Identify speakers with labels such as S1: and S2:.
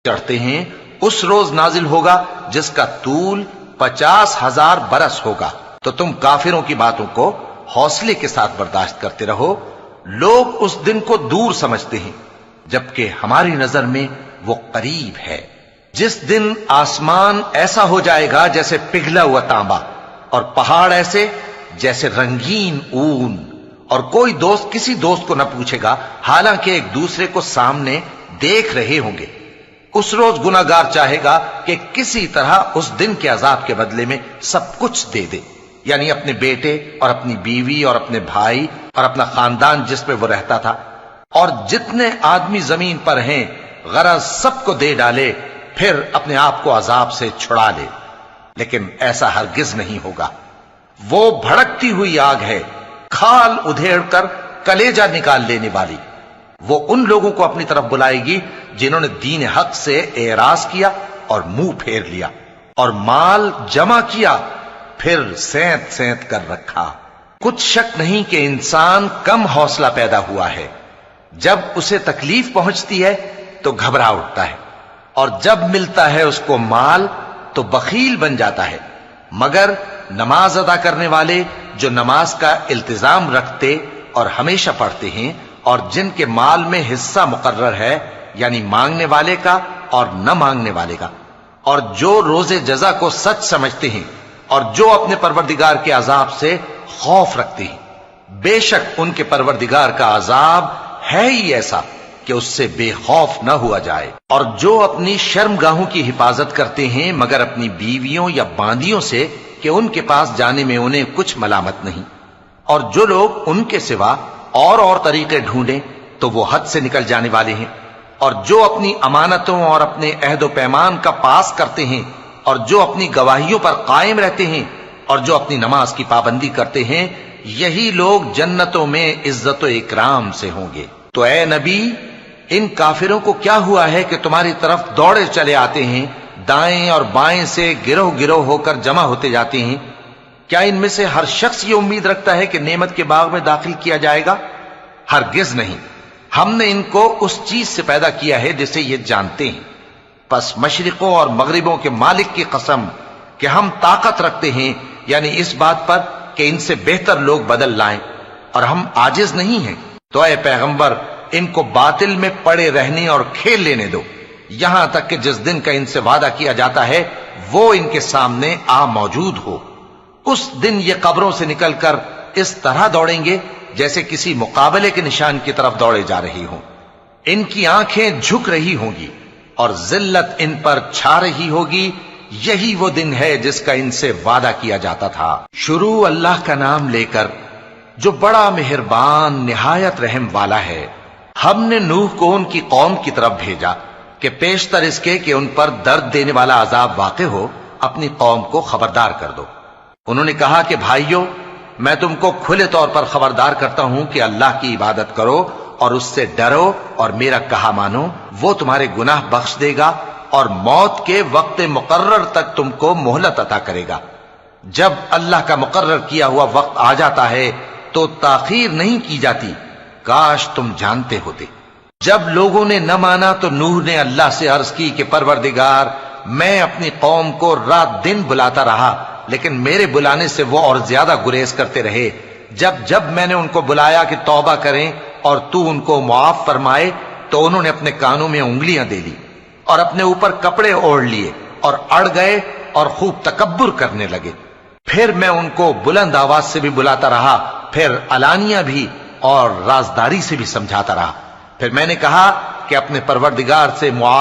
S1: چڑھتے ہیں اس روز نازل ہوگا جس کا طول 50,000 برس ہوگا، تو تم کافروں کی باتوں کو حوصلے کے ساتھ برداشت کرتے رہو۔ لوگ اس دن کو دور سمجھتے ہیں جبکہ ہماری نظر میں وہ قریب ہے، جس دن آسمان ایسا ہو جائے گا جیسے پگھلا ہوا تانبا، اور پہاڑ ایسے جیسے رنگین اون، اور کوئی دوست کسی دوست کو نہ پوچھے گا حالانکہ ایک دوسرے کو سامنے دیکھ رہے ہوں گے۔ اس روز گناہگار چاہے گا کہ کسی طرح اس دن کے عذاب کے بدلے میں سب کچھ دے دے، یعنی اپنے بیٹے اور اپنی بیوی اور اپنے بھائی اور اپنا خاندان جس پہ وہ رہتا تھا، اور جتنے آدمی زمین پر ہیں غرض سب کو دے ڈالے، پھر اپنے آپ کو عذاب سے چھڑا لے۔ لیکن ایسا ہرگز نہیں ہوگا۔ وہ بھڑکتی ہوئی آگ ہے، کھال ادھیڑ کر کلیجہ نکال لینے والی۔ وہ ان لوگوں کو اپنی طرف بلائے گی جنہوں نے دین حق سے اعراض کیا اور منہ پھیر لیا، اور مال جمع کیا پھر سینت سینت کر رکھا۔ کچھ شک نہیں کہ انسان کم حوصلہ پیدا ہوا ہے، جب اسے تکلیف پہنچتی ہے تو گھبرا اٹھتا ہے، اور جب ملتا ہے اس کو مال تو بخیل بن جاتا ہے۔ مگر نماز ادا کرنے والے جو نماز کا التزام رکھتے اور ہمیشہ پڑھتے ہیں، اور جن کے مال میں حصہ مقرر ہے، یعنی مانگنے والے کا اور نہ مانگنے والے کا، اور جو روز جزا کو سچ سمجھتے ہیں، اور جو اپنے پروردگار کے عذاب سے خوف رکھتے ہیں، بے شک ان کے پروردگار کا عذاب ہے ہی ایسا کہ اس سے بے خوف نہ ہوا جائے۔ اور جو اپنی شرمگاہوں کی حفاظت کرتے ہیں مگر اپنی بیویوں یا باندیوں سے کہ ان کے پاس جانے میں انہیں کچھ ملامت نہیں، اور جو لوگ ان کے سوا اور طریقے ڈھونڈیں تو وہ حد سے نکل جانے والے ہیں، اور جو اپنی امانتوں اور اپنے عہد و پیمان کا پاس کرتے ہیں، اور جو اپنی گواہیوں پر قائم رہتے ہیں، اور جو اپنی نماز کی پابندی کرتے ہیں، یہی لوگ جنتوں میں عزت و اکرام سے ہوں گے۔ تو اے نبی، ان کافروں کو کیا ہوا ہے کہ تمہاری طرف دوڑے چلے آتے ہیں، دائیں اور بائیں سے گروہ گروہ ہو کر جمع ہوتے جاتے ہیں؟ کیا ان میں سے ہر شخص یہ امید رکھتا ہے کہ نعمت کے باغ میں داخل کیا جائے گا؟ ہرگز نہیں۔ ہم نے ان کو اس چیز سے پیدا کیا ہے جسے یہ جانتے ہیں، پس مشرقوں اور مغربوں کے مالک کی قسم کہ ہم طاقت رکھتے ہیں، یعنی اس بات پر کہ ان سے بہتر لوگ بدل لائیں، اور ہم عاجز نہیں ہیں۔ تو اے پیغمبر، ان کو باطل میں پڑے رہنے اور کھیل لینے دو، یہاں تک کہ جس دن کا ان سے وعدہ کیا جاتا ہے وہ ان کے سامنے آ موجود ہو۔ اس دن یہ قبروں سے نکل کر اس طرح دوڑیں گے جیسے کسی مقابلے کے نشان کی طرف دوڑے جا رہی ہوں۔ ان کی آنکھیں جھک رہی ہوں گی اور ذلت ان پر چھا رہی ہوگی۔ یہی وہ دن ہے جس کا ان سے وعدہ کیا جاتا تھا۔ شروع اللہ کا نام لے کر جو بڑا مہربان نہایت رحم والا ہے۔ ہم نے نوح کو ان کی قوم کی طرف بھیجا کہ پیشتر اس کے کہ ان پر درد دینے والا عذاب واقع ہو، اپنی قوم کو خبردار کر دو۔ انہوں نے کہا کہ بھائیو، میں تم کو کھلے طور پر خبردار کرتا ہوں کہ اللہ کی عبادت کرو اور اس سے ڈرو اور میرا کہا مانو، وہ تمہارے گناہ بخش دے گا اور موت کے وقت مقرر تک تم کو مہلت عطا کرے گا۔ جب اللہ کا مقرر کیا ہوا وقت آ جاتا ہے تو تاخیر نہیں کی جاتی، کاش تم جانتے ہوتے۔ جب لوگوں نے نہ مانا تو نوح نے اللہ سے عرض کی کہ پروردگار، میں اپنی قوم کو رات دن بلاتا رہا لیکن میرے بلانے سے وہ اور زیادہ گریز کرتے رہے۔ جب میں نے ان کو بلایا کہ توبہ کریں اور تو ان کو معاف فرمائے تو انہوں نے اپنے کانوں میں انگلیاں دے لی اور اپنے اوپر کپڑے اوڑھ لیے اور اڑ گئے اور خوب تکبر کرنے لگے۔ پھر میں ان کو بلند آواز سے بھی بلاتا رہا، پھر علانیہ بھی اور رازداری سے بھی سمجھاتا رہا۔ پھر میں نے کہا کہ اپنے پروردگار سے معاف